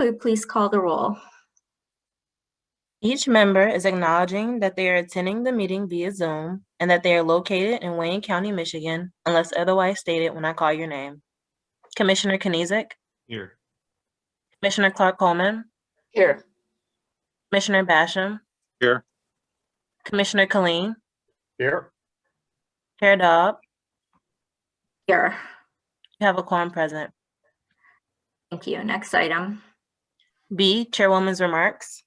Will you please call the roll? Each member is acknowledging that they are attending the meeting via Zoom and that they are located in Wayne County, Michigan, unless otherwise stated when I call your name. Commissioner Kniezek, Here. Commissioner Clark-Coleman, Here. Commissioner Basham, Here. Commissioner Killeen, Here. Chair Dobb, Here. you have a quorum present. Thank you. Next item. B, Chairwoman's remarks.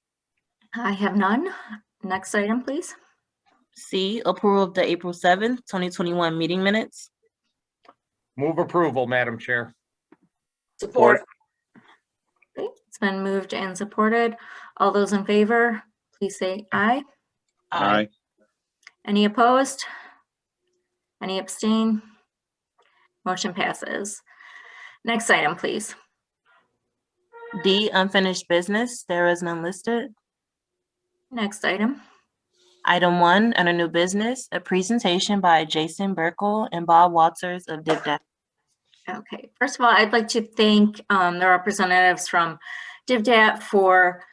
I have none. Next item, please. C, approval of the April 7th, 2021 meeting minutes. Move approval, Madam Chair. Support. Okay, it's been moved and supported. All those in favor, please say aye. Aye. Any opposed? Any abstain? Motion passes. Next item, please. D, unfinished business. There is none listed. Next item. Item 1, under new business, a presentation by Jason Burkle and Bob Walters of DivDat. Okay, first of all, I'd like to thank the representatives from DivDat for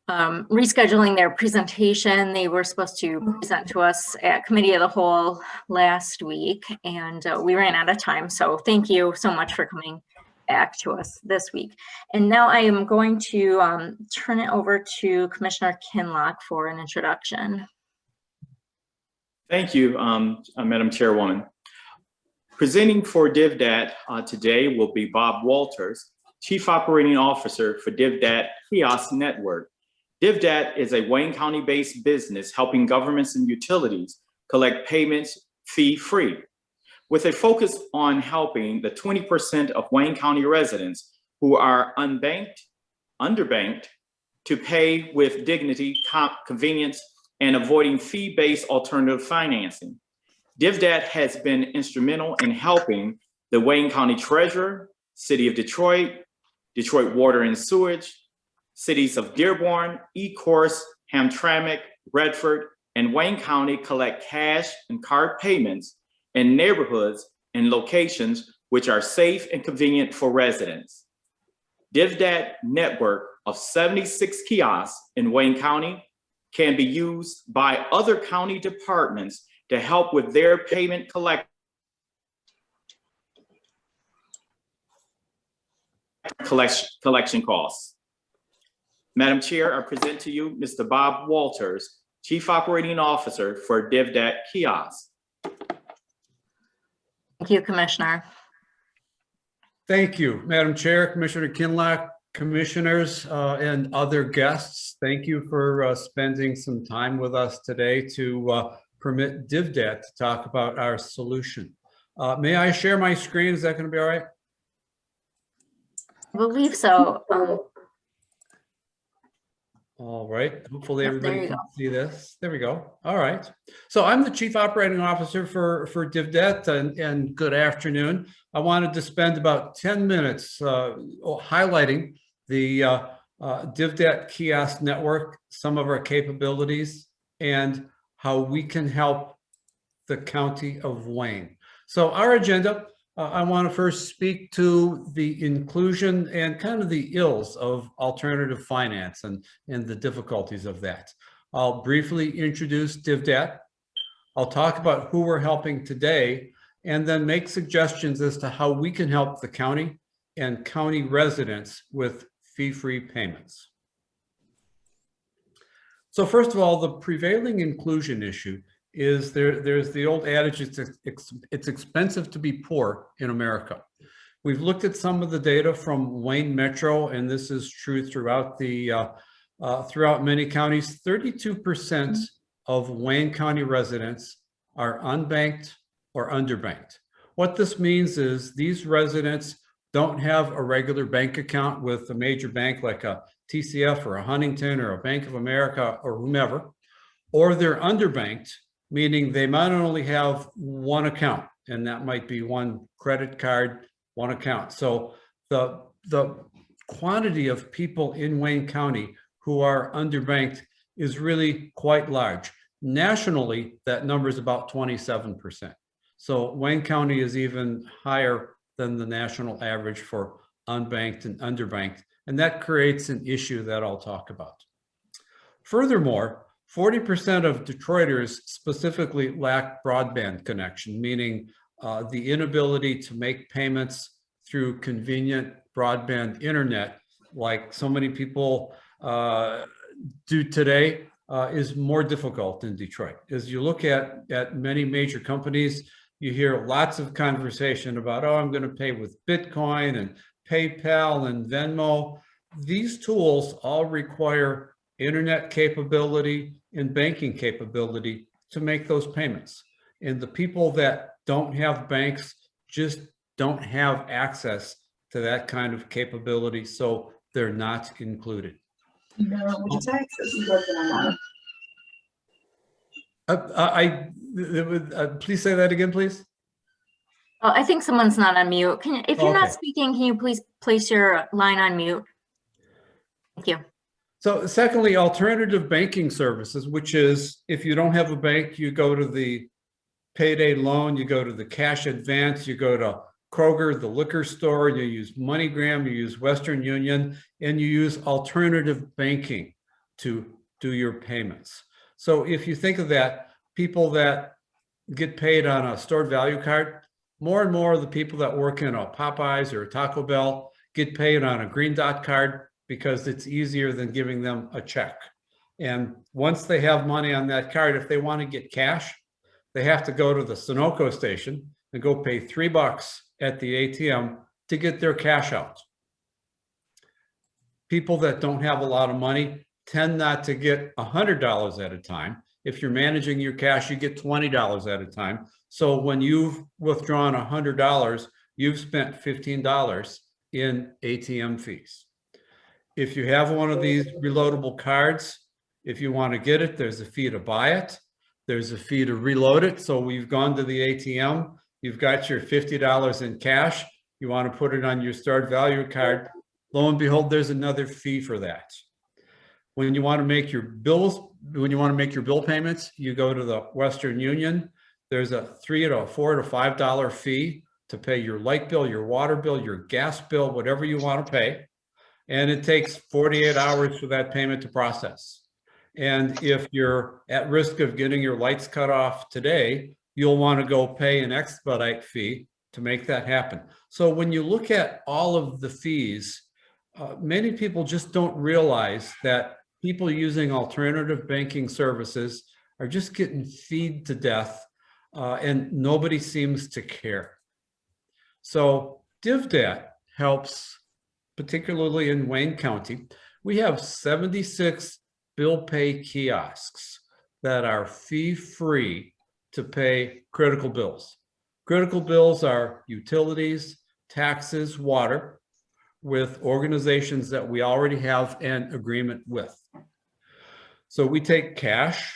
rescheduling their presentation. They were supposed to present to us at Committee of the Whole last week, and we ran out of time. So thank you so much for coming back to us this week. And now I am going to turn it over to Commissioner Kinlock for an introduction. Thank you, Madam Chairwoman. Presenting for DivDat today will be Bob Walters, Chief Operating Officer for DivDat Kiosk Network. DivDat is a Wayne County-based business helping governments and utilities collect payments fee-free, with a focus on helping the 20% of Wayne County residents who are unbanked, underbanked, to pay with dignity, convenience, and avoiding fee-based alternative financing. DivDat has been instrumental in helping the Wayne County Treasurer, City of Detroit, Detroit Water and Sewage, cities of Dearborn, Ecorse, Hamtramck, Redford, and Wayne County collect cash and card payments in neighborhoods and locations which are safe and convenient for residents. DivDat network of 76 kiosks in Wayne County can be used by other county departments to help with their payment collection costs. Madam Chair, I present to you Mr. Bob Walters, Chief Operating Officer for DivDat Kiosks. Thank you, Commissioner. Thank you, Madam Chair, Commissioner Kinlock, commissioners, and other guests. Thank you for spending some time with us today to permit DivDat to talk about our solution. May I share my screen? Is that going to be all right? I believe so. All right. Hopefully everybody can go. see this. There we go. All right. So I'm the Chief Operating Officer for DivDat, and good afternoon. I wanted to spend about 10 minutes highlighting the DivDat Kiosk Network, some of our capabilities, and how we can help the County of Wayne. So our agenda, I want to first speak to the inclusion and kind of the ills of alternative finance and the difficulties of that. I'll briefly introduce DivDat. I'll talk about who we're helping today, and then make suggestions as to how we can help the county and county residents with fee-free payments. So first of all, the prevailing inclusion issue is there's the old adage, it's expensive to be poor in America. We've looked at some of the data from Wayne Metro, and this is true throughout throughout many counties. 32% of Wayne County residents are unbanked or underbanked. What this means is these residents don't have a regular bank account with a major bank like a TCF or a Huntington or a Bank of America or whomever, or they're underbanked, meaning they might only have one account, and that might be one credit card, one account. So the quantity of people in Wayne County who are underbanked is really quite large. Nationally, that number is about 27%. So Wayne County is even higher than the national average for unbanked and underbanked and that creates an issue that I'll talk about. Furthermore, 40% of Detroiters specifically lack broadband connection, meaning the inability to make payments through convenient broadband internet, like so many people do today, is more difficult in Detroit. As you look at many major companies, you hear lots of conversation about, oh, I'm going to pay with Bitcoin and PayPal and Venmo. These tools all require internet capability and banking capability to make those payments. And the people that don't have banks just don't have access to that kind of capability, so they're not included. Please say that again, please. Oh, I think someone's not on mute. If you're not Okay. speaking, can you please place your line on mute? Thank you. So secondly, alternative banking services, which is if you don't have a bank, you go to the payday loan, you go to the cash advance, you go to Kroger, the liquor store, you use MoneyGram, you use Western Union, and you use alternative banking to do your payments. So if you think of that, people that get paid on a stored value card, more and more of the people that work in a Popeyes or a Taco Bell get paid on a Green Dot card because it's easier than giving them a check. And once they have money on that card, if they want to get cash, they have to go to the Sunoco station and go pay $3 at the ATM to get their cash out. People that don't have a lot of money tend not to get $100 at a time. If you're managing your cash, you get $20 at a time. So when you've withdrawn $100, you've spent $15 in ATM fees. If you have one of these reloadable cards, if you want to get it, there's a fee to buy it. There's a fee to reload it. So we've gone to the ATM. You've got your $50 in cash. You want to put it on your stored value card. Lo and behold, there's another fee for that. When you want to make your bills, when you want to make your bill payments, you go to the Western Union. There's a $3 to $4 to $5 fee to pay your light bill, your water bill, your gas bill, whatever you want to pay. And it takes 48 hours for that payment to process. And if you're at risk of getting your lights cut off today, you'll want to go pay an expedite fee to make that happen. So when you look at all of the fees, many people just don't realize that people using alternative banking services are just getting feed to death, and nobody seems to care. So DivDat helps, particularly in Wayne County. We have 76 bill pay kiosks that are fee-free to pay critical bills. Critical bills are utilities, taxes, water, with organizations that we already have an agreement with. So we take cash,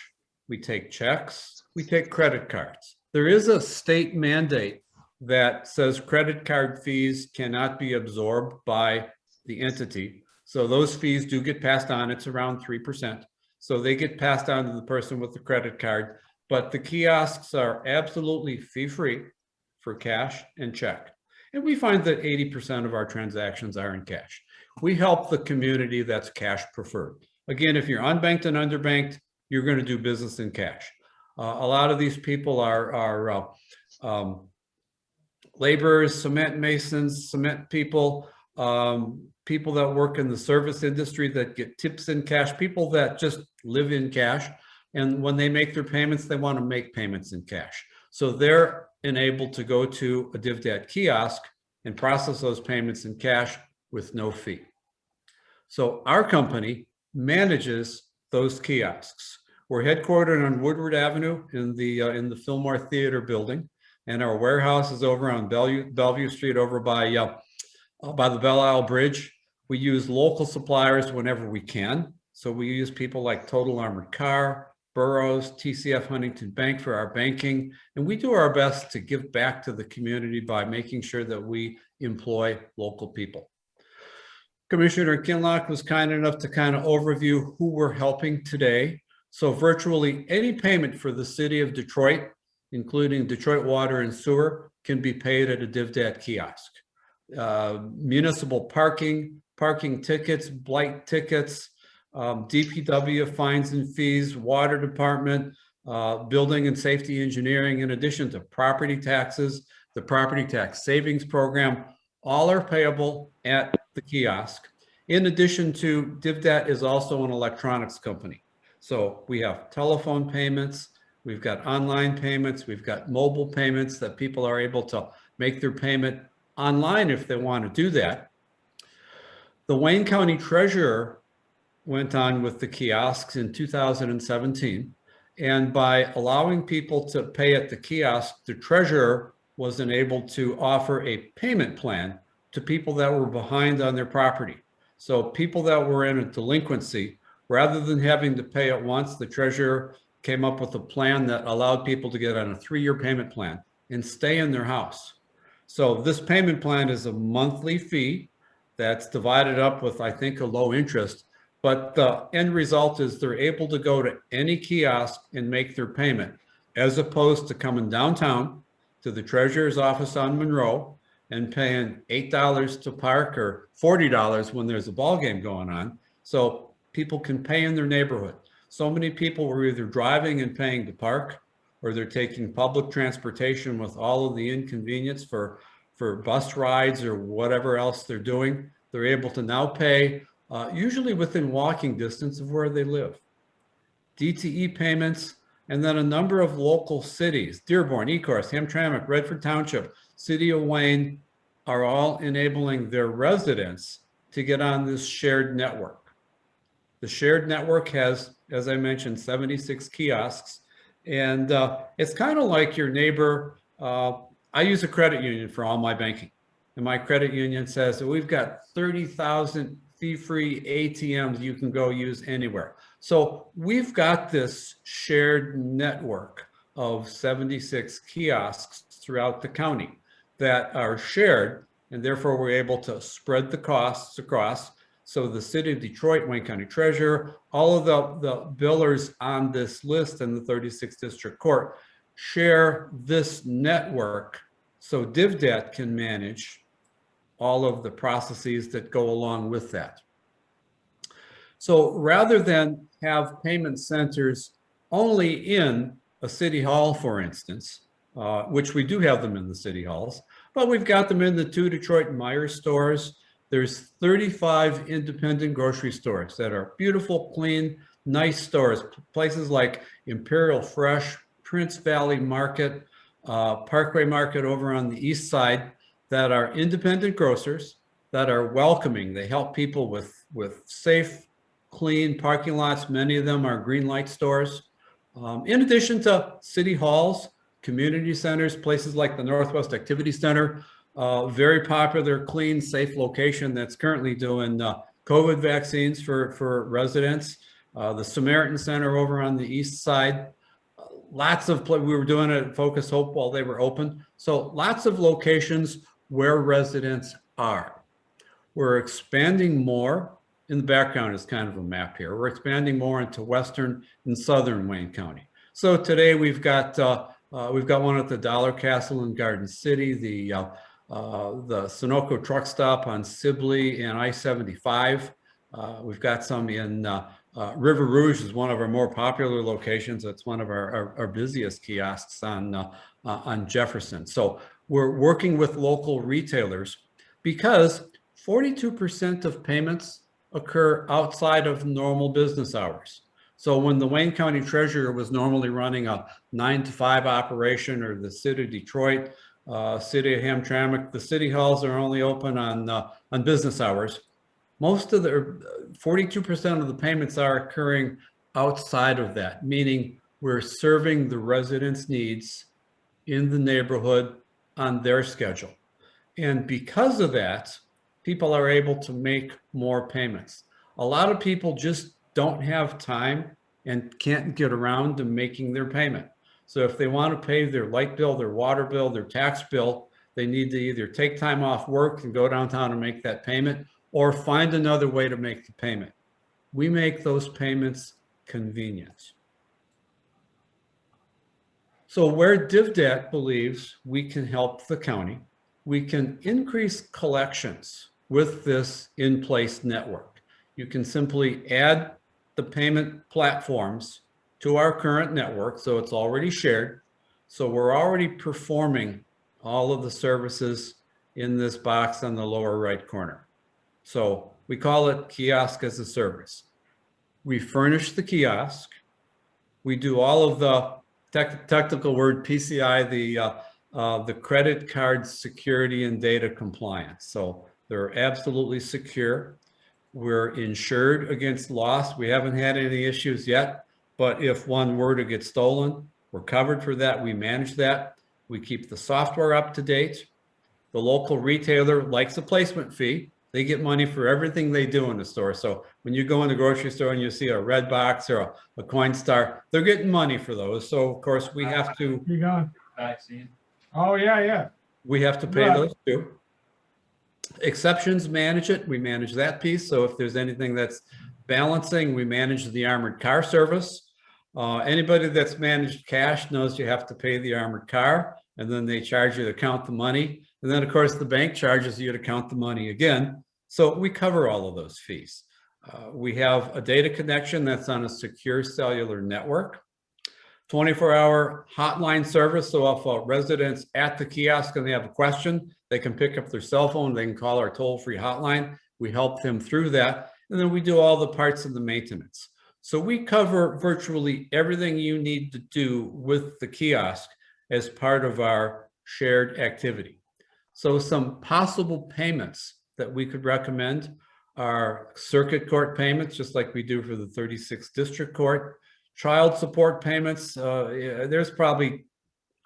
we take checks, we take credit cards. There is a state mandate that says credit card fees cannot be absorbed by the entity. So those fees do get passed on. It's around 3%. So they get passed on to the person with the credit card, but the kiosks are absolutely fee-free for cash and check. And we find that 80% of our transactions are in cash. We help the community that's cash preferred. Again, if you're unbanked and underbanked, you're going to do business in cash. A lot of these people are laborers, cement masons, cement people, people that work in the service industry that get tips in cash, people that just live in cash. And when they make their payments, they want to make payments in cash. So they're enabled to go to a DivDat kiosk and process those payments in cash with no fee. So our company manages those kiosks. We're headquartered on Woodward Avenue in the Fillmore Theater building, and our warehouse is over on Bellevue Street, over by the Belle Isle Bridge. We use local suppliers whenever we can. So we use people like Total Armored Car, Burroughs, TCF Huntington Bank for our banking, and we do our best to give back to the community by making sure that we employ local people. Commissioner Kinloch was kind enough to kind of overview who we're helping today. So virtually any payment for the city of Detroit, including Detroit Water and Sewer, can be paid at a DivDat kiosk. Municipal parking, parking tickets, blight tickets, DPW fines and fees, water department, building and safety engineering, in addition to property taxes, the property tax savings program, all are payable at the kiosk. In addition to, DivDat is also an electronics company. So we have telephone payments, we've got online payments, we've got mobile payments that people are able to make their payment online if they want to do that. The Wayne County Treasurer went on with the kiosks in 2017. And by allowing people to pay at the kiosk, the treasurer was enabled to offer a payment plan to people that were behind on their property. So people that were in a delinquency, rather than having to pay at once, the treasurer came up with a plan that allowed people to get on a 3-year payment plan and stay in their house. So this payment plan is a monthly fee that's divided up with, I think, a low interest. But the end result is they're able to go to any kiosk and make their payment, as opposed to coming downtown to the treasurer's office on Monroe and paying $8 to park or $40 when there's a ball game going on. So people can pay in their neighborhood. So many people were either driving and paying to park, or they're taking public transportation with all of the inconvenience for bus rides or whatever else they're doing. They're able to now pay usually within walking distance of where they live. DTE payments, and then a number of local cities, Dearborn, Ecorse, Hamtramck, Redford Township, City of Wayne, are all enabling their residents to get on this shared network. The shared network has, as I mentioned, 76 kiosks, and it's kind of like your neighbor. I use a credit union for all my banking, and my credit union says that we've got 30,000 fee-free ATMs you can go use anywhere. So we've got this shared network of 76 kiosks throughout the county that are shared, and therefore we're able to spread the costs across. So the City of Detroit, Wayne County Treasurer, all of the billers on this list in the 36th District Court share this network, so DivDat can manage all of the processes that go along with that. So rather than have payment centers only in a city hall, for instance, which we do have them in the city halls, but we've got them in the 2 Detroit Meyer stores. There's 35 independent grocery stores that are beautiful, clean, nice stores, places like Imperial Fresh, Prince Valley Market, Parkway Market over on the east side, that are independent grocers that are welcoming. They help people with safe, clean parking lots. Many of them are green light stores. In addition to city halls, community centers, places like the Northwest Activity Center, very popular, clean, safe location that's currently doing COVID vaccines for residents. The Samaritan Center over on the east side. Lots of, we were doing it at Focus Hope while they were open. So lots of locations where residents are. We're expanding more. In the background is kind of a map here. We're expanding more into western and southern Wayne County. So today we've got one at the Dollar Castle in Garden City, the Sunoco truck stop on Sibley and I-75. We've got some in River Rouge is one of our more popular locations. It's one of our busiest kiosks on Jefferson. So we're working with local retailers because 42% of payments occur outside of normal business hours. So when the Wayne County Treasurer was normally running a 9 to 5 operation, or the City of Detroit, City of Hamtramck, the city halls are only open on business hours. Most of the 42% of the payments are occurring outside of that, meaning we're serving the residents' needs in the neighborhood on their schedule. And because of that, people are able to make more payments. A lot of people just don't have time and can't get around to making their payment. So if they want to pay their light bill, their water bill, their tax bill, they need to either take time off work and go downtown and make that payment, or find another way to make the payment. We make those payments convenient. So where DivDat believes we can help the county, we can increase collections with this in-place network. You can simply add the payment platforms to our current network, so it's already shared. So we're already performing all of the services in this box on the lower right corner. So we call it kiosk as a service. We furnish the kiosk. We do all of the technical word PCI, the credit card security and data compliance. So they're absolutely secure. We're insured against loss. We haven't had any issues yet, but if one were to get stolen, we're covered for that. We manage that. We keep the software up to date. The local retailer likes a placement fee. They get money for everything they do in the store. So when you go in the grocery store and you see a red box or a Coinstar, they're getting money for those. So of course we have to. You gone? Oh, yeah. We have to pay Right. those too. Exceptions manage it. We manage that piece. So if there's anything that's balancing, we manage the armored car service. Anybody that's managed cash knows you have to pay the armored car, and then they charge you to count the money. And then of course the bank charges you to count the money again. So we cover all of those fees. We have a data connection that's on a secure cellular network. 24-hour hotline service. So if a resident's at the kiosk and they have a question, they can pick up their cell phone, they can call our toll-free hotline. We help them through that. And then we do all the parts of the maintenance. So we cover virtually everything you need to do with the kiosk as part of our shared activity. So some possible payments that we could recommend are circuit court payments, just like we do for the 36th District Court. Child support payments, there's probably,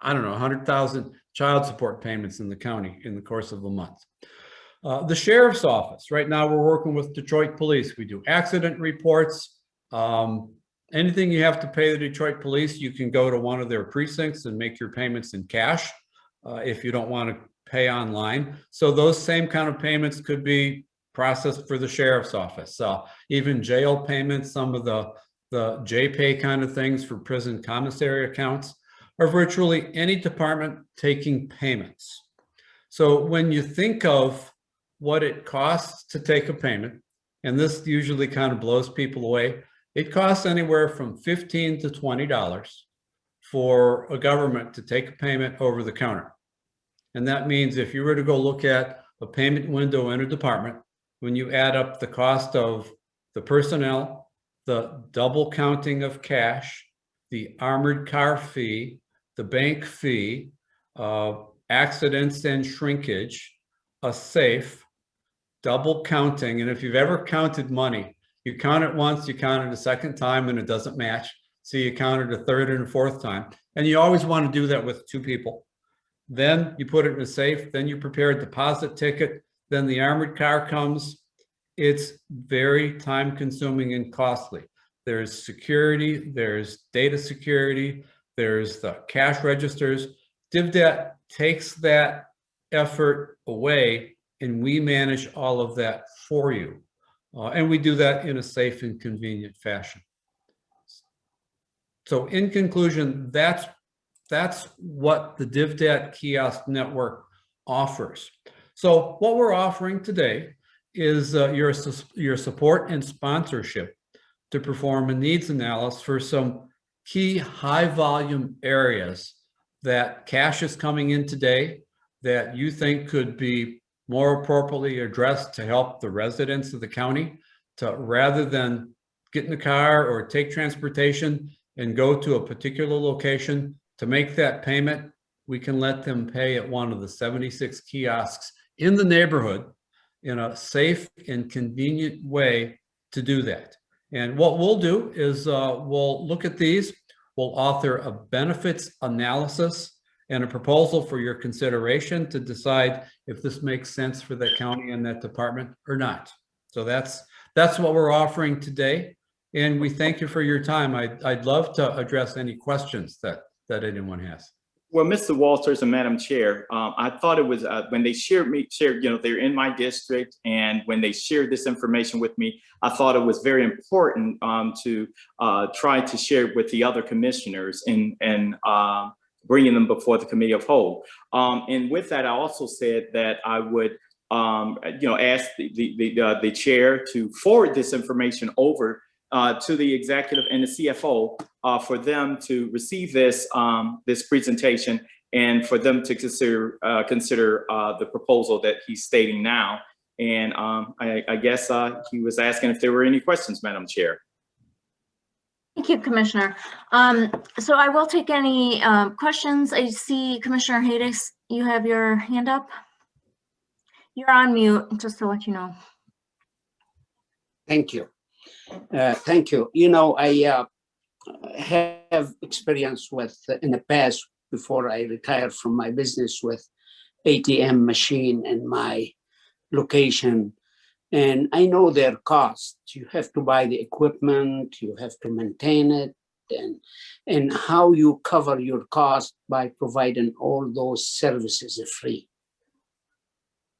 I don't know, 100,000 child support payments in the county in the course of a month. The sheriff's office, right now we're working with Detroit Police. We do accident reports. Anything you have to pay the Detroit Police, you can go to one of their precincts and make your payments in cash if you don't want to pay online. So those same kind of payments could be processed for the sheriff's office. Even jail payments, some of the JPay kind of things for prison commissary accounts, or virtually any department taking payments. So when you think of what it costs to take a payment, and this usually kind of blows people away, it costs anywhere from $15 to $20 for a government to take a payment over the counter. And that means if you were to go look at a payment window in a department, when you add up the cost of the personnel, the double counting of cash, the armored car fee, the bank fee, accidents and shrinkage, a safe, double counting. And if you've ever counted money, you count it once, you count it a second time and it doesn't match. So you count it a third and a fourth time. And you always want to do that with two people. Then you put it in a safe, then you prepare a deposit ticket, then the armored car comes. It's very time consuming and costly. There's security, there's data security, there's the cash registers. DivDat takes that effort away and we manage all of that for you. And we do that in a safe and convenient fashion. So in conclusion, that's what the DivDat kiosk network offers. So what we're offering today is your support and sponsorship to perform a needs analysis for some key high volume areas that cash is coming in today that you think could be more appropriately addressed to help the residents of the county, to rather than get in the car or take transportation and go to a particular location to make that payment, we can let them pay at one of the 76 kiosks in the neighborhood in a safe and convenient way to do that. And what we'll do is we'll look at these, we'll author a benefits analysis and a proposal for your consideration to decide if this makes sense for the county and that department or not. So that's what we're offering today. And we thank you for your time. I'd love to address any questions that anyone has. Well, Mr. Walters and Madam Chair, I thought it was when they shared, they're in my district, and when they shared this information with me, I thought it was very important to try to share it with the other commissioners and bringing them before the committee of whole. And with that, I also said that I would ask the chair to forward this information over to the executive and the CFO for them to receive this presentation and for them to consider the proposal that he's stating now. And I guess he was asking if there were any questions, Madam Chair. Thank you, Commissioner. So I will take any questions. I see Commissioner Haydes, you have your hand up. You're on mute, just to let you know. Thank you. Thank you. You know, I have experience with, in the past, before I retired from my business, with ATM machine in my location. And I know their cost. You have to buy the equipment, you have to maintain it, and how you cover your cost by providing all those services free.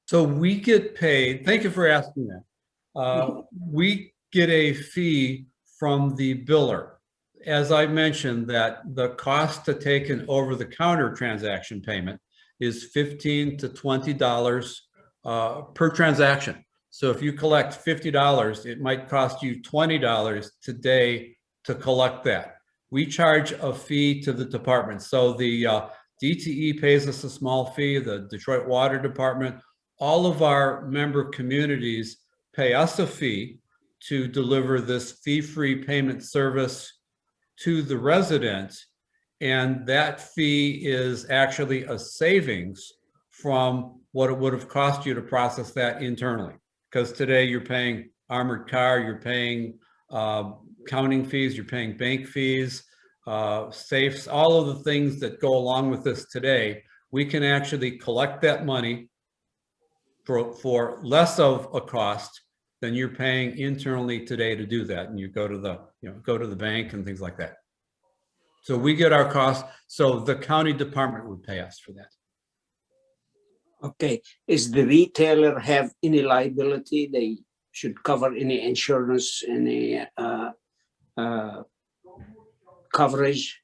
So we get paid, thank you for asking that. We get a fee from the biller. As I mentioned, that the cost to take an over-the-counter transaction payment is $15 to $20 per transaction. So if you collect $50, it might cost you $20 today to collect that. We charge a fee to the department. So the DTE pays us a small fee, the Detroit Water Department, all of our member communities pay us a fee to deliver this fee-free payment service to the residents. And that fee is actually a savings from what it would have cost you to process that internally. Because today you're paying armored car, you're paying counting fees, you're paying bank fees, safes, all of the things that go along with this today. We can actually collect that money for less of a cost than you're paying internally today to do that. And you go to the bank and things like that. So we get our costs. So the county department would pay us for that. Okay, is the retailer have any liability? They should cover any insurance, any coverage,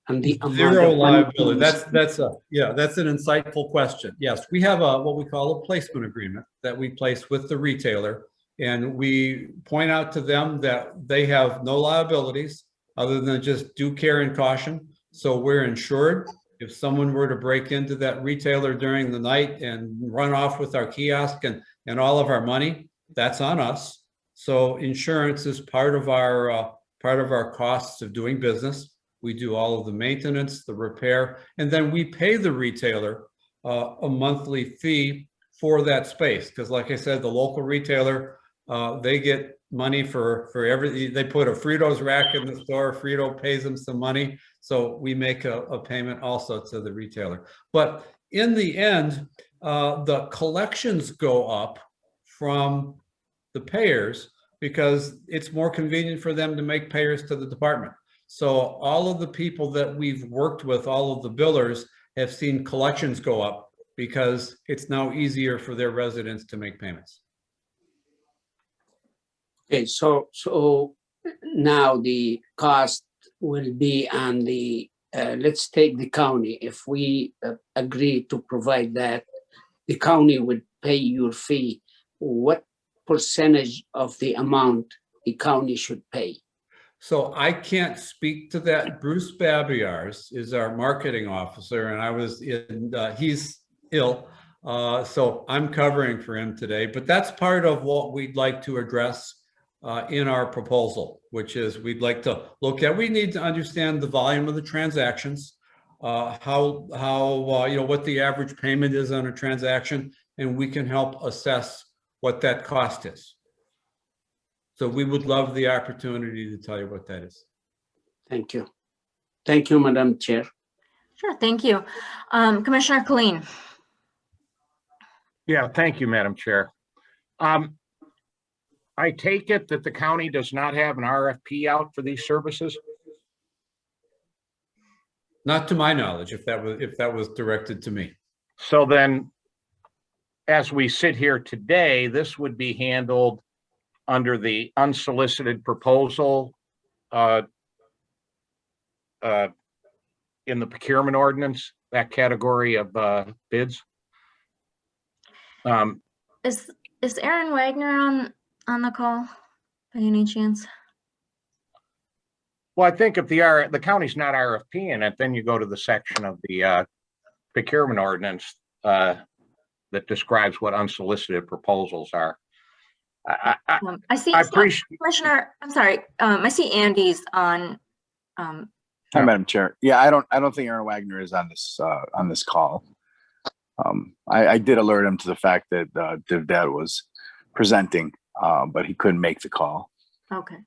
and the amount Zero of money liability. That's an insightful question. Yes, we have what we call a placement agreement that we place with the retailer, and we point out to them that they have no liabilities other than just due care and caution. So we're insured. If someone were to break into that retailer during the night and run off with our kiosk and all of our money, that's on us. So insurance is part of our costs of doing business. We do all of the maintenance, the repair, and then we pay the retailer a monthly fee for that space. Because like I said, the local retailer, they get money for everything. They put a Fritos rack in the store, Frito pays them some money. So we make a payment also to the retailer. But in the end, the collections go up from the payers because it's more convenient for them to make payers to the department. So all of the people that we've worked with, all of the billers, have seen collections go up because it's now easier for their residents to make payments. Okay, so now the cost will be on the, let's take the county. If we agree to provide that, the county would pay your fee. What percentage of the amount the county should pay? So I can't speak to that. Bruce Babiars is our marketing officer, and he's ill. So I'm covering for him today, but that's part of what we'd like to address in our proposal, which is we'd like to look at, we need to understand the volume of the transactions, how what the average payment is on a transaction, and we can help assess what that cost is. So we would love the opportunity to tell you what that is. Thank you. Thank you, Madam Chair. Sure, thank you. Commissioner Colleen. Yeah, thank you, Madam Chair. I take it that the county does not have an RFP out for these services? Not to my knowledge, if that was directed to me. So then, as we sit here today, this would be handled under the unsolicited proposal in the procurement ordinance, that category of bids. is Aaron Wagner on the call by any chance? Well, I think if the county's not RFP in it, then you go to the section of the procurement ordinance that describes what unsolicited proposals are. I see, I so, appreciate. Commissioner, I'm sorry, I see Andy's on. Hi, Yeah. Madam Chair. Yeah, I don't think Aaron Wagner is on this call. I did alert him to the fact that DivDat was presenting, but he couldn't make the call. Okay.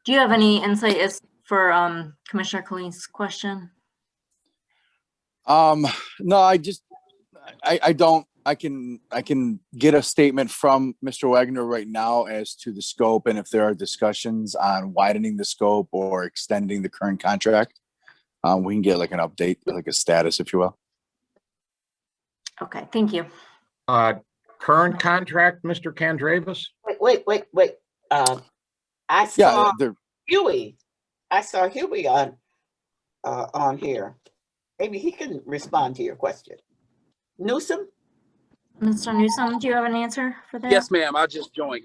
Do you have any insight as for Commissioner Colleen's question? No, I don't. I can get a statement from Mr. Wagner right now as to the scope and if there are discussions on widening the scope or extending the current contract. We can get like an update, like a status, if you will. Okay, thank you. Current contract, Mr. Kandravas? Wait. I Yeah, saw they're Huey. I saw Huey on here. Maybe he can respond to your question. Newsom? Mr. Newsom, do you have an answer for that? Yes, ma'am. I just joined.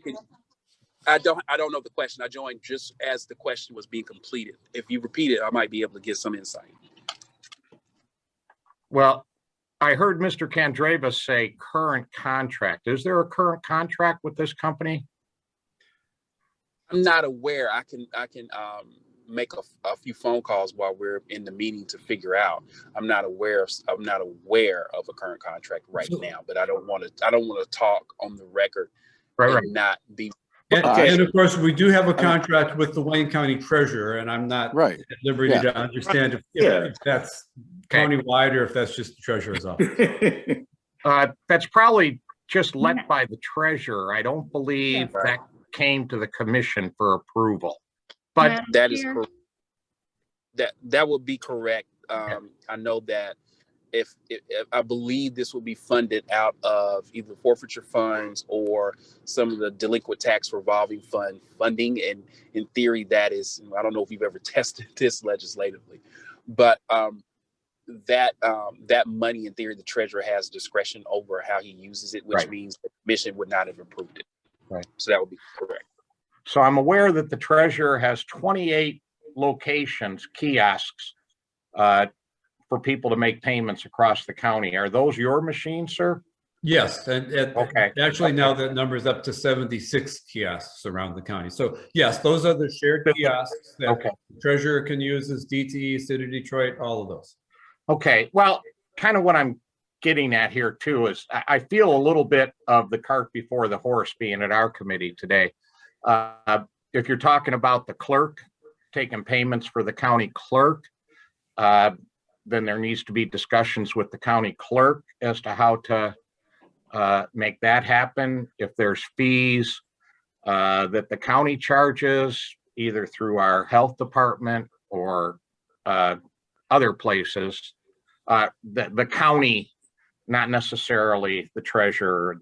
I don't know the question. I joined just as the question was being completed. If you repeat it, I might be able to get some insight. Well, I heard Mr. Kandravas say current contract. Is there a current contract with this company? I'm not aware. I can make a few phone calls while we're in the meeting to figure out. I'm not aware of a current contract right now, but I don't want to talk on the record Right. and not be. And of course, we do have a contract with the Wayne County Treasurer, and I'm not right. at liberty to understand if that's countywide or if that's just the Treasurer's office. That's probably just let by the treasurer. I don't believe that came to the commission for approval. But That is correct. That would be correct. I know that if I believe this will be funded out of either forfeiture funds or some of the delinquent tax revolving fund funding, and in theory, that is, I don't know if you've ever tested this legislatively, but that money, in theory, the treasurer has discretion over how he uses it, which means the commission would not have approved it. Right. So that would be correct. So I'm aware that the treasurer has 28 locations, kiosks, for people to make payments across the county. Are those your machines, sir? Yes, and Okay. actually now that number is up to 76 kiosks around the county. So yes, those are the shared kiosks that the Treasurer can use as DTE, City of Detroit, all of those. Okay, well, kind of what I'm getting at here too is I feel a little bit of the cart before the horse being at our committee today. If you're talking about the clerk, taking payments for the county clerk, then there needs to be discussions with the county clerk as to how to make that happen. If there's fees that the county charges, either through our health department or other places, the county, not necessarily the treasurer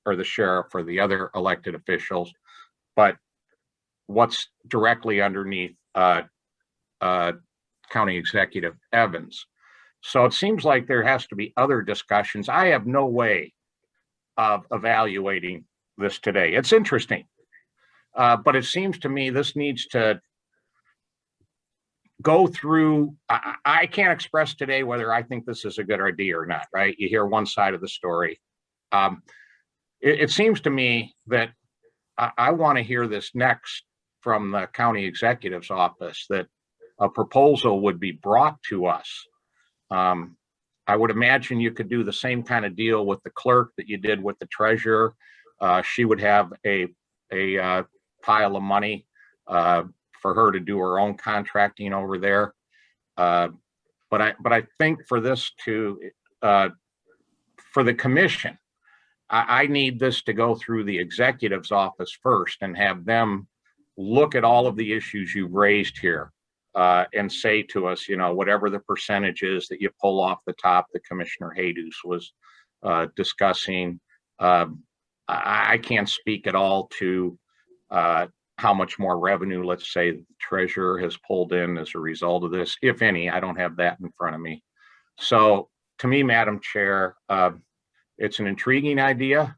or the sheriff or the other elected officials, but what's directly underneath County Executive Evans. So it seems like there has to be other discussions. I have no way of evaluating this today. It's interesting, but it seems to me this needs to go through. I can't express today whether I think this is a good idea or not, right? You hear one side of the story. It seems to me that I want to hear this next from the county executive's office, that a proposal would be brought to us. I would imagine you could do the same kind of deal with the clerk that you did with the treasurer. She would have a pile of money for her to do her own contracting over there. But I think for this to for the commission, I need this to go through the executive's office first and have them look at all of the issues you've raised here. And say to us, whatever the percentage is that you pull off the top that Commissioner Jesus was discussing. I can't speak at all to how much more revenue, let's say, the treasurer has pulled in as a result of this, if any. I don't have that in front of me. So to me, Madam Chair, it's an intriguing idea.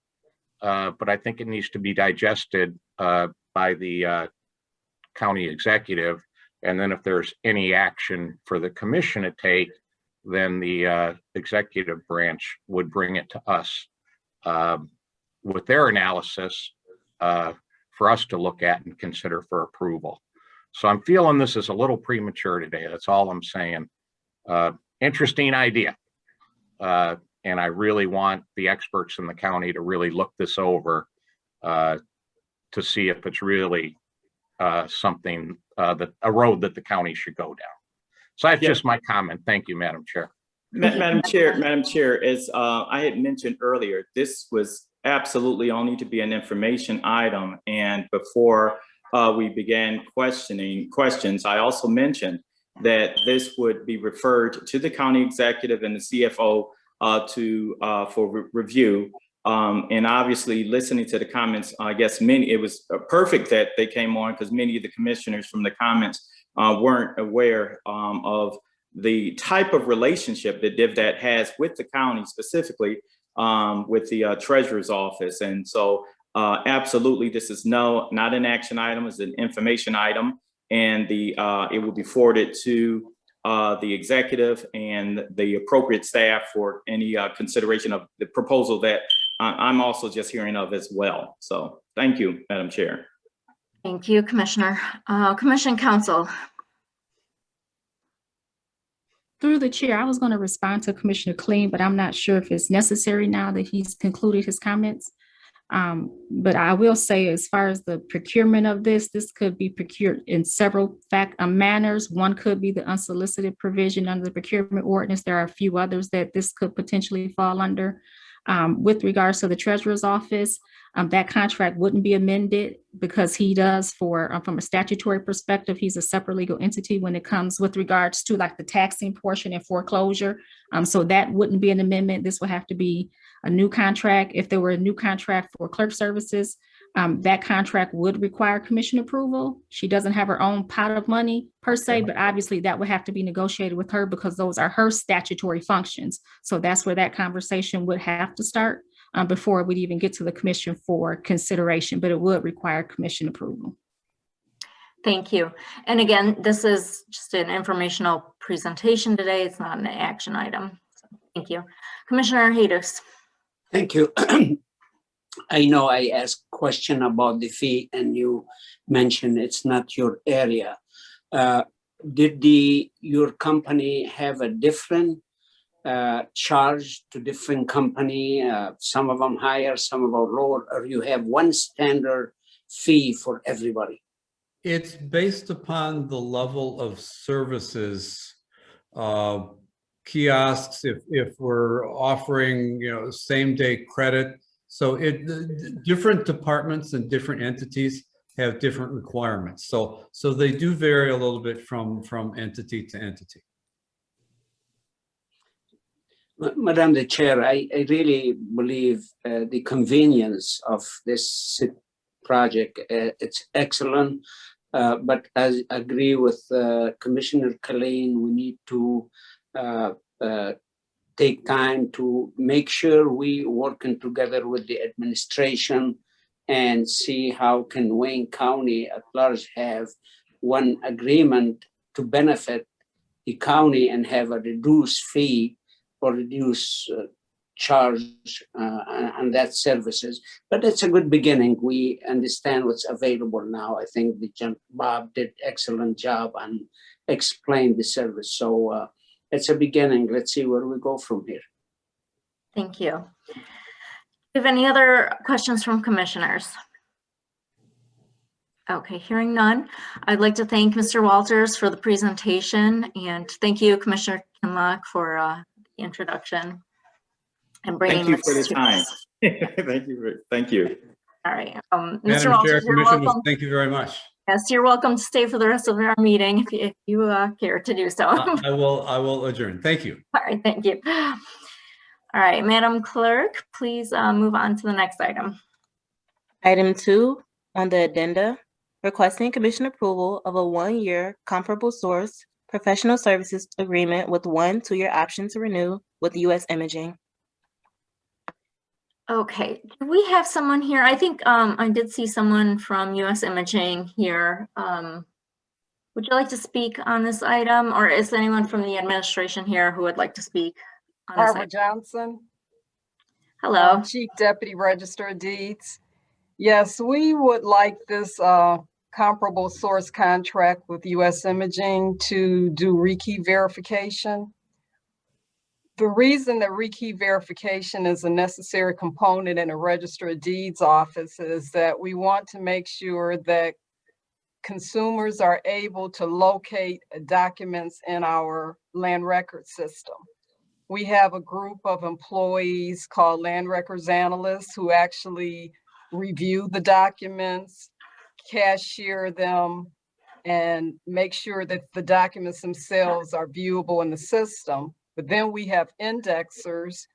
but I think it needs to be digested by the county executive. And then if there's any action for the commission to take, then the executive branch would bring it to us with their analysis for us to look at and consider for approval. So I'm feeling this is a little premature today. That's all I'm saying. Interesting idea. And I really want the experts in the county to really look this over to see if it's really something that a road that the county should go down. So that's just my comment. Thank you, Madam Chair. Madam Chair, as I had mentioned earlier, this was absolutely only to be an information item. And before we began questions, I also mentioned that this would be referred to the county executive and the CFO for review. And obviously listening to the comments, I guess it was perfect that they came on because many of the commissioners from the comments weren't aware of the type of relationship that DivDat has with the county, specifically with the treasurer's office. And so absolutely, this is not an action item, it's an information item. And it will be forwarded to the executive and the appropriate staff for any consideration of the proposal that I'm also just hearing of as well. So thank you, Madam Chair. Thank you, Commissioner. Commission Counsel. Through the chair, I was going to respond to Commissioner Kleen, but I'm not sure if it's necessary now that he's concluded his comments. But I will say, as far as the procurement of this could be procured in several manners. One could be the unsolicited provision under the procurement ordinance. There are a few others that this could potentially fall under. With regards to the treasurer's office, that contract wouldn't be amended because he does from a statutory perspective, he's a separate legal entity when it comes with regards to like the taxing portion and foreclosure. So that wouldn't be an amendment. This would have to be a new contract. If there were a new contract for clerk services, that contract would require commission approval. She doesn't have her own pot of money per se, but obviously that would have to be negotiated with her because those are her statutory functions. So that's where that conversation would have to start before we'd even get to the commission for consideration, but it would require commission approval. Thank you. And again, this is just an informational presentation today. It's not an action item. So thank you. Commissioner Haydos. Thank you. I know I asked a question about the fee and you mentioned it's not your area. Did your company have a different charge to different company? Some of them higher, some of them lower, or you have one standard fee for everybody? It's based upon the level of services. Kiosks, if we're offering, same day credit. So different departments and different entities have different requirements. So they do vary a little bit from entity to entity. Madam the Chair, I really believe the convenience of this project, it's excellent. But I agree with Commissioner Kleen, we need to take time to make sure we working together with the administration and see how can Wayne County at large have one agreement to benefit the county and have a reduced fee or reduced charge on that services. But it's a good beginning. We understand what's available now. I think Bob did excellent job on explain the service. So it's a beginning. Let's see where we go from here. Thank you. Do you have any other questions from commissioners? Okay, hearing none. I'd like to thank Mr. Walters for the presentation and thank you, Commissioner Kinlock, for the introduction and bringing Thank you for this the to time. us. Thank you. All right, Madam Mr. Chair, Walters, you're Commissioners, welcome. thank you very much. Yes, you're welcome to stay for the rest of our meeting if you care to do so. I will adjourn. Thank you. All right, thank you. All right, Madam Clerk, please move on to the next item. Item 2 on the addenda, requesting commission approval of a 1-year comparable source professional services agreement with 1 2-year option to renew with U.S. Imaging. Okay, do we have someone here? I think I did see someone from US Imaging here. Would you like to speak on this item, or is anyone from the administration here who would like to speak on this Barbara item? Johnson, Hello. Chief Deputy Register of Deeds. Yes, we would like this comparable source contract with US Imaging to do rekey verification. The reason that rekey verification is a necessary component in a Register of Deeds office is that we want to make sure that consumers are able to locate documents in our land record system. We have a group of employees called land records analysts who actually review the documents, cashier them, and make sure that the documents themselves are viewable in the system. But then we have indexers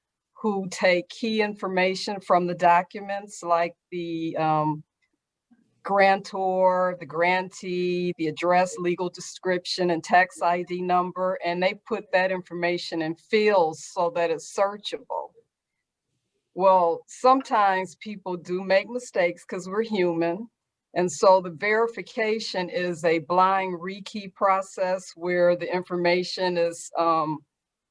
who take key information from the documents, like the grantor, the grantee, the address, legal description, and tax ID number, and they put that information in fields so that it's searchable. Well, sometimes people do make mistakes because we're human. And so the verification is a blind rekey process where the information is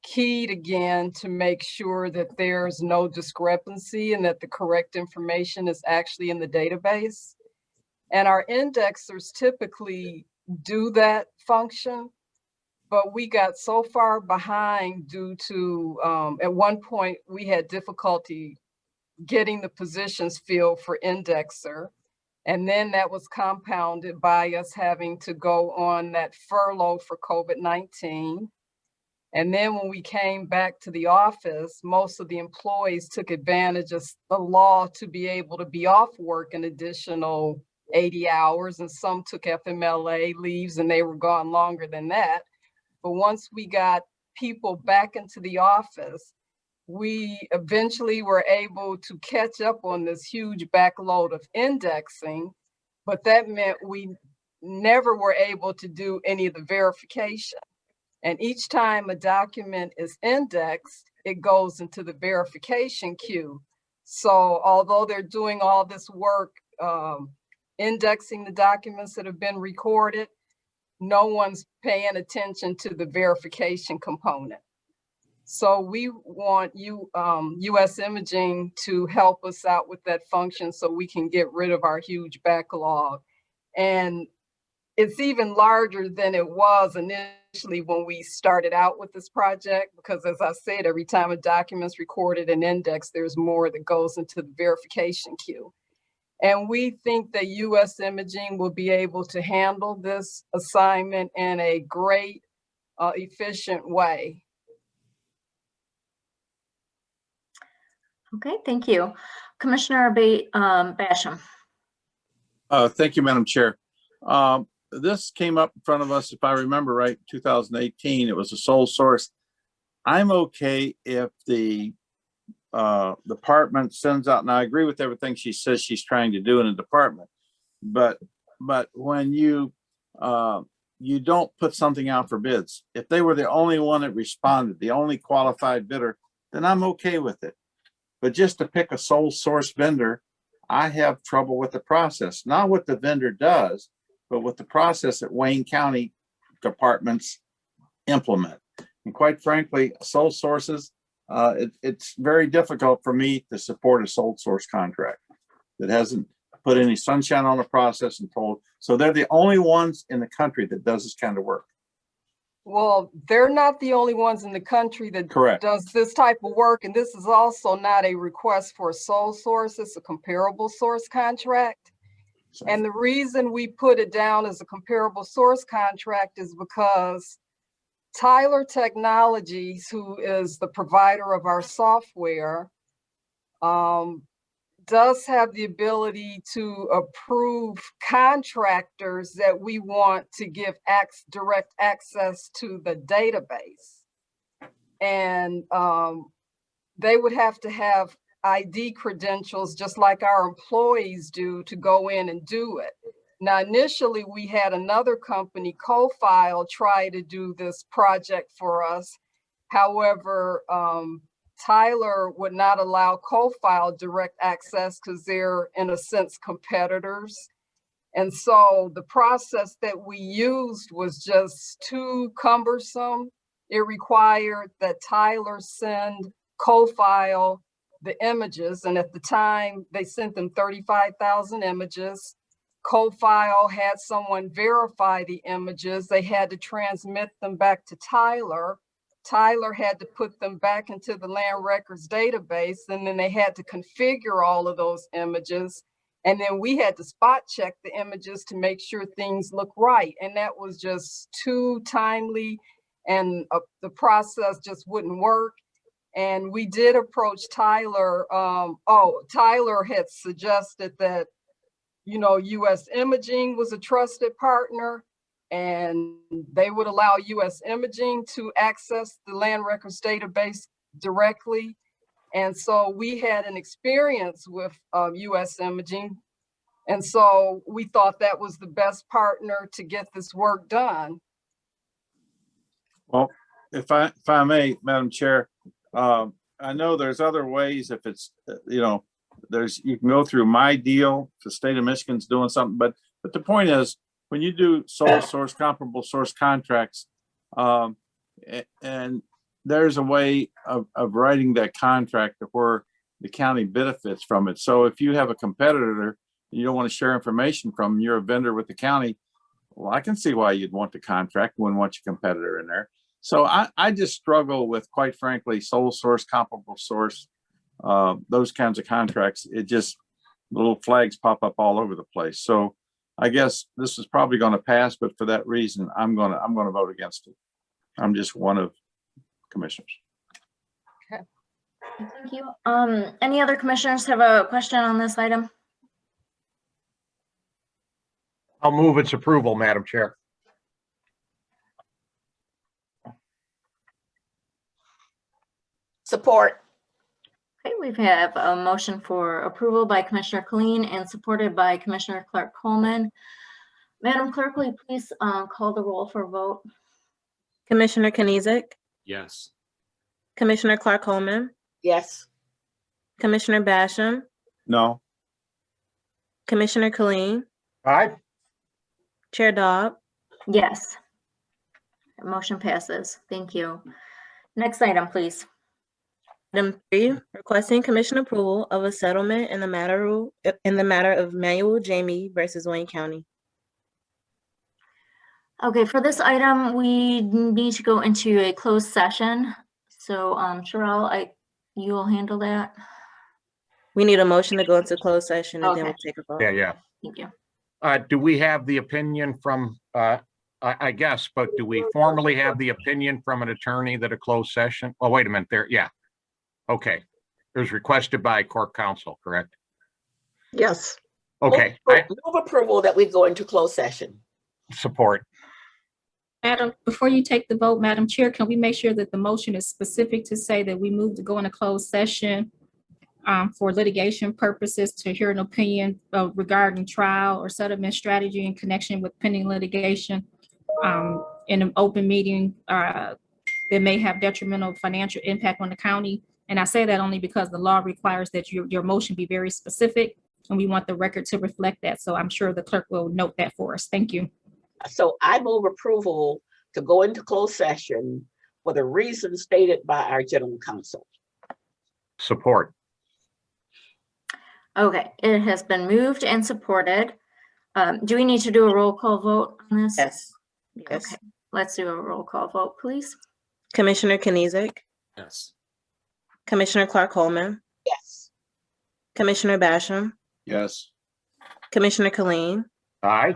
keyed again to make sure that there's no discrepancy and that the correct information is actually in the database. And our indexers typically do that function, but we got so far behind due to, at one point, we had difficulty getting the positions filled for indexer. And then that was compounded by us having to go on that furlough for COVID-19. And then when we came back to the office, most of the employees took advantage of the law to be able to be off work an additional 80 hours, and some took FMLA leaves and they were gone longer than that. But once we got people back into the office, we eventually were able to catch up on this huge backload of indexing, but that meant we never were able to do any of the verification. And each time a document is indexed, it goes into the verification queue. So although they're doing all this work, indexing the documents that have been recorded, no one's paying attention to the verification component. So we want US Imaging to help us out with that function so we can get rid of our huge backlog. And it's even larger than it was initially when we started out with this project, because as I said, every time a document's recorded and indexed, there's more that goes into the verification queue. And we think that US Imaging will be able to handle this assignment in a great, efficient way. Okay, thank you. Commissioner Basham. Thank you, Madam Chair. This came up in front of us, if I remember right, 2018. It was a sole source. I'm okay if the department sends out, and I agree with everything she says she's trying to do in a department, but when you don't put something out for bids, if they were the only one that responded, the only qualified bidder, then I'm okay with it. But just to pick a sole source vendor, I have trouble with the process, not what the vendor does, but with the process that Wayne County departments implement. And quite frankly, sole sources, it's very difficult for me to support a sole source contract that hasn't put any sunshine on the process and told. So they're the only ones in the country that does this kind of work. Well, they're not the only ones in the country that Correct. does this type of work. And this is also not a request for a sole source. It's a comparable source contract. And the reason we put it down as a comparable source contract is because Tyler Technologies, who is the provider of our software, does have the ability to approve contractors that we want to give direct access to the database. And they would have to have ID credentials just like our employees do to go in and do it. Now, initially, we had another company, CoFile, try to do this project for us. However, Tyler would not allow co-file direct access because they're in a sense competitors. And so the process that we used was just too cumbersome. It required that Tyler send co-file the images. And at the time they sent them 35,000 images. Co-file had someone verify the images. They had to transmit them back to Tyler. Tyler had to put them back into the land records database, and then they had to configure all of those images. And then we had to spot check the images to make sure things look right. And that was just too timely, and the process just wouldn't work. And we did approach Tyler. Tyler had suggested that, US Imaging was a trusted partner, and they would allow US Imaging to access the land records database directly. And so we had an experience with US Imaging. And so we thought that was the best partner to get this work done. Well, if I may, Madam Chair, I know there's other ways if it's, you can go through My Deal, if the state of Michigan's doing something, but the point is, when you do sole source, comparable source contracts, and there's a way of writing that contract where the county benefits from it. So if you have a competitor you don't want to share information from, you're a vendor with the county, well, I can see why you'd want the contract, wouldn't want your competitor in there. So I just struggle with, quite frankly, sole source, comparable source, those kinds of contracts. It just, little flags pop up all over the place. So I guess this is probably going to pass, but for that reason, I'm going to vote against it. I'm just one of commissioners. Okay. Thank you. Any other commissioners have a question on this item? I'll move its approval, Madam Chair. Support. Okay, we have a motion for approval by Commissioner Colleen and supported by Commissioner Clark Coleman. Madam Clerk, will you please call the roll for a vote? Commissioner Kniezek, Yes. Commissioner Clark Coleman, Yes. Commissioner Basham, No. Commissioner Colleen, Aye. Chair Dobb, Yes. Motion passes. Thank you. Next item, please. Item 3, requesting commission approval of a settlement in the matter of Manuel Jamie versus Wayne County. Okay, for this item, we need to go into a closed session. So, Sherelle, you will handle that. We need a motion to go into closed session and then Okay. we'll take a vote. Yeah. Thank you. Do we have the opinion from, I guess, but do we formally have the opinion from an attorney that a closed session? Oh, wait a minute there. Yeah. Okay. It was requested by court counsel, correct? Yes. Okay. Move approval that we go into closed session. Support. Madam, before you take the vote, Madam Chair, can we make sure that the motion is specific to say that we move to go into closed session for litigation purposes to hear an opinion regarding trial or settlement strategy in connection with pending litigation in an open meeting that may have detrimental financial impact on the county? And I say that only because the law requires that your motion be very specific, and we want the record to reflect that. So I'm sure the clerk will note that for us. Thank you. So I move approval to go into closed session for the reasons stated by our general counsel. Support. Okay, it has been moved and supported. Do we need to do a roll call vote on this? Yes. Okay, let's do a roll call vote, please. Commissioner Kniezek, Yes. Commissioner Clark Coleman, Yes. Commissioner Basham, Yes. Commissioner Colleen, Aye.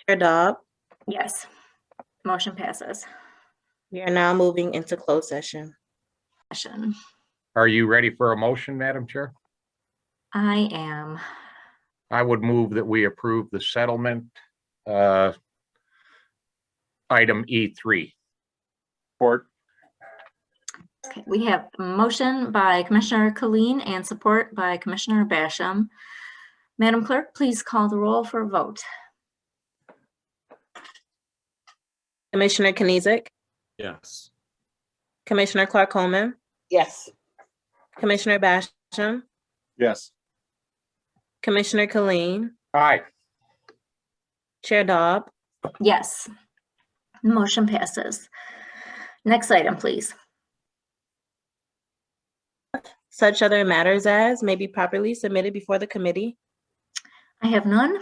Chair Dobb. Yes. Motion passes. We are now moving into closed session. Are you ready for a motion, Madam Chair? I am. I would move that we approve the settlement, item E3. Support. Okay, we have a motion by Commissioner Colleen and support by Commissioner Basham. Madam Clerk, please call the roll for a vote. Commissioner Kniezek, Yes. Commissioner Clark Coleman, Yes. Commissioner Basham, Yes. Commissioner Colleen, Aye. Chair Dobb, Yes. Motion passes. Next item, please. such other matters as may be properly submitted before the committee. I have none.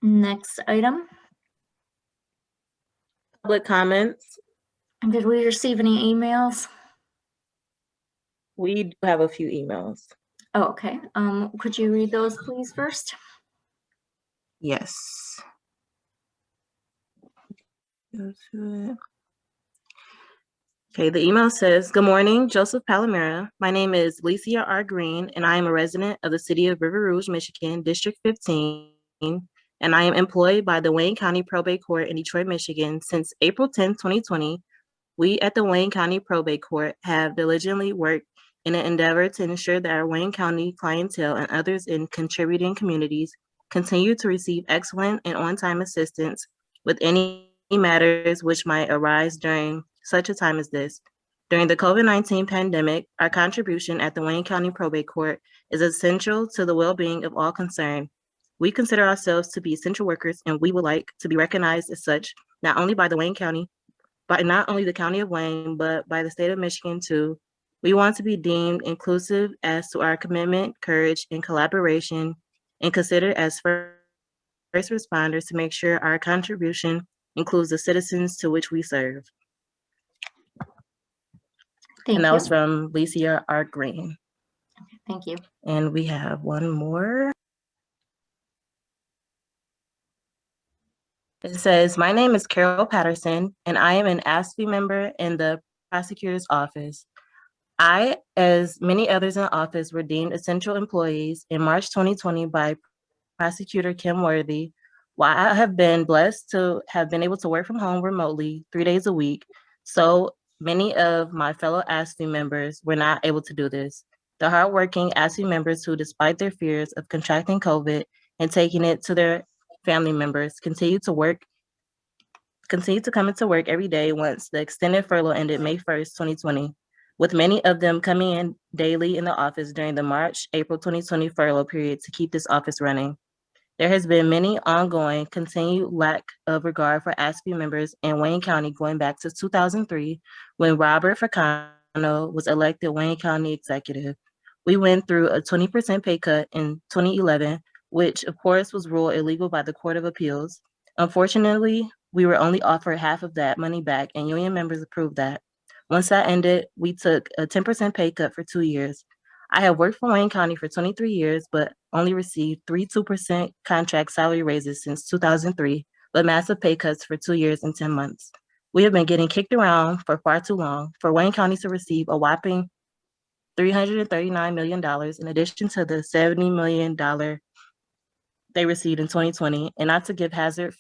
Next item. Public comments. And did we receive any emails? We do have a few emails. Oh, okay. Could you read those, please, first? Yes. Go to it. Okay, the email says, "Good morning, Joseph Palomera. My name is Licia R. Green, and I am a resident of the city of River Rouge, Michigan, District 15, and I am employed by the Wayne County Probate Court in Detroit, Michigan. Since April 10, 2020, we at the Wayne County Probate Court have diligently worked in an endeavor to ensure that our Wayne County clientele and others in contributing communities continue to receive excellent and on-time assistance with any matters which might arise during such a time as this. During the COVID-19 pandemic, our contribution at the Wayne County Probate Court is essential to the well-being of all concerned. We consider ourselves to be essential workers, and we would like to be recognized as such, not only by the Wayne County, by not only the County of Wayne, but by the state of Michigan too. We want to be deemed inclusive as to our commitment, courage, and collaboration, and considered as first responders to make sure our contribution includes the citizens to which we serve." Thank And that you. was from Licia R. Green. Thank you. And we have one more. It says, "My name is Carol Patterson, and I am an ASFE member in the prosecutor's office. I, as many others in the office, were deemed essential employees in March 2020 by Prosecutor Kim Worthy. While I have been blessed to have been able to work from home remotely 3 days a week, so many of my fellow ASFE members were not able to do this. The hardworking ASFE members who, despite their fears of contracting COVID and taking it to their family members, continue to come into work every day once the extended furlough ended May 1st, 2020, with many of them coming in daily in the office during the March-April 2020 furlough period to keep this office running. There has been many ongoing continued lack of regard for ASFE members in Wayne County going back to 2003 when Robert Fracano was elected Wayne County executive. We went through a 20% pay cut in 2011, which of course was ruled illegal by the Court of Appeals. Unfortunately, we were only offered half of that money back, and union members approved that. Once that ended, we took a 10% pay cut for 2 years. I have worked for Wayne County for 23 years, but only received 3 2% contract salary raises since 2003, but massive pay cuts for 2 years and 10 months. We have been getting kicked around for far too long for Wayne County to receive a whopping $339 million in addition to the $70 million they received in 2020, and not to give hazard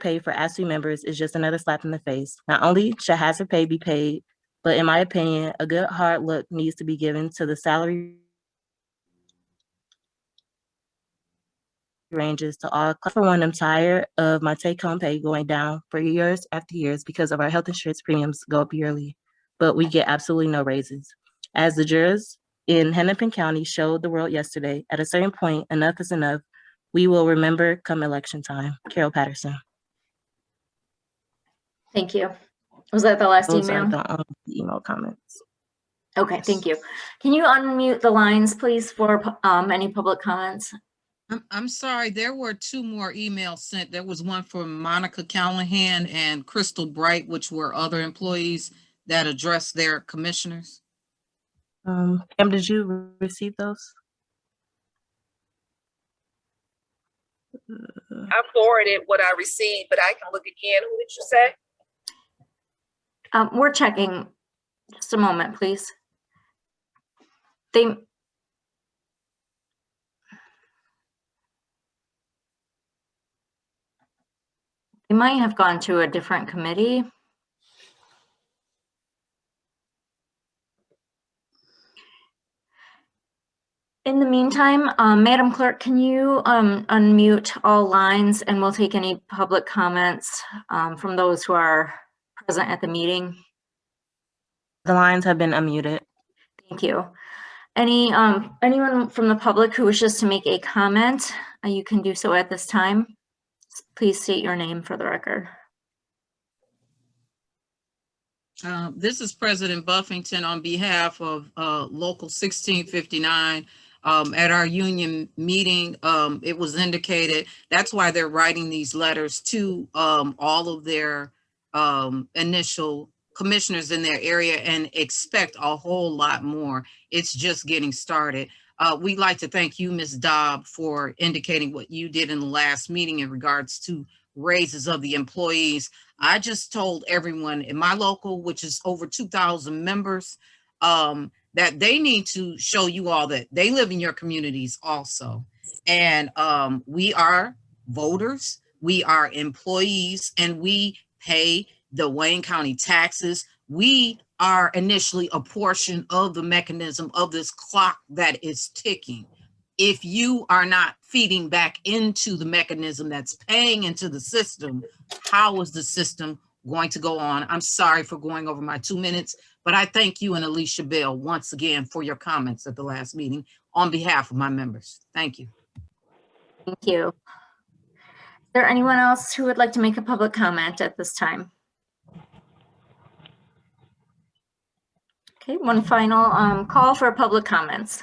pay for ASFE members is just another slap in the face. Not only should hazard pay be paid, but in my opinion, a good hard look needs to be given to the salary ranges to all. For one, I'm tired of my take-home pay going down for years after years because of our health insurance premiums go up yearly, but we get absolutely no raises. As the jurors in Hennepin County showed the world yesterday, at a certain point, enough is enough. We will remember come election time. Carol Patterson. Thank you. Was that the last Those are email? the only email comments. Okay, thank you. Can you unmute the lines, please, for any public comments? I'm sorry, there were 2 more emails sent. There was one from Monica Callahan and Crystal Bright, which were other employees that addressed their commissioners. Pam, did you receive those? I forwarded what I received, but I can look again. Who did you say? We're checking. Just a moment, please. They might have gone to a different committee. In the meantime, Madam Clerk, can you unmute all lines, and we'll take any public comments from those who are present at the meeting. The lines have been unmuted. Thank you. Anyone from the public who wishes to make a comment, you can do so at this time. Please state your name for the record. This is President Buffington on behalf of Local 1659. At our union meeting, it was indicated that's why they're writing these letters to all of their initial commissioners in their area and expect a whole lot more. It's just getting started. We'd like to thank you, Ms. Dobb, for indicating what you did in the last meeting in regards to raises of the employees. I just told everyone in my local, which is over 2,000 members, that they need to show you all that they live in your communities also. And we are voters, we are employees, and we pay the Wayne County taxes. We are initially a portion of the mechanism of this clock that is ticking. If you are not feeding back into the mechanism that's paying into the system, how is the system going to go on? I'm sorry for going over my 2 minutes, but I thank you and Alicia Bell once again for your comments at the last meeting on behalf of my members. Thank you. Thank you. Is there anyone else who would like to make a public comment at this time? Okay, one final call for public comments.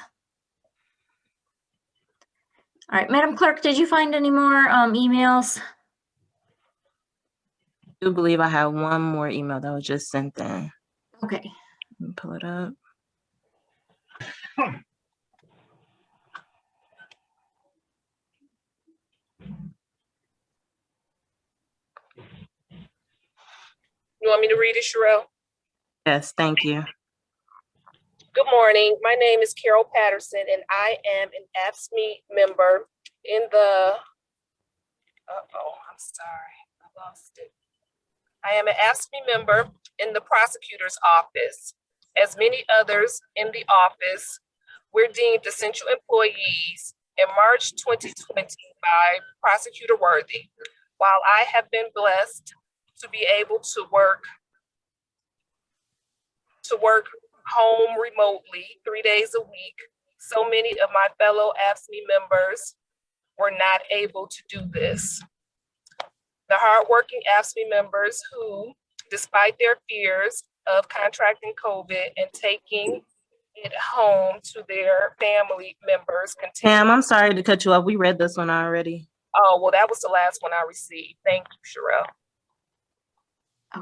All right, Madam Clerk, did you find any more emails? I do believe I have one more email that was just sent in. Okay. Let me pull it up. You want me to read it, Sherelle? Yes, thank you. Good morning. My name is Carol Patterson, and I am an AFSCME member in the, I'm sorry, I lost it. I am an AFSCME member in the prosecutor's office. As many others in the office, we're deemed essential employees in March 2020 by Prosecutor Worthy. While I have been blessed to be able to work home remotely 3 days a week, so many of my fellow AFSCME members were not able to do this. The hardworking AFSCME members who, despite their fears of contracting COVID and taking it home to their family members, continue. Pam, I'm sorry to cut you off. We read this one already. Oh, well, that was the last one I received. Thank you, Sherelle.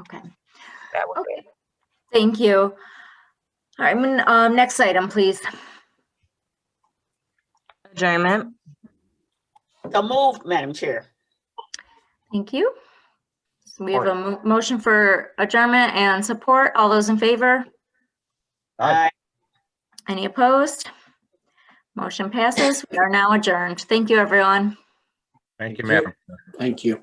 Okay. That was it. Thank you. All right, next item, please. Adjournment. So moved, Madam Chair. Thank you. So we have a motion for adjournment and support. All those in favor? Aye. Any opposed? Motion passes. We are now adjourned. Thank you, everyone. Thank you, madam. Thank you.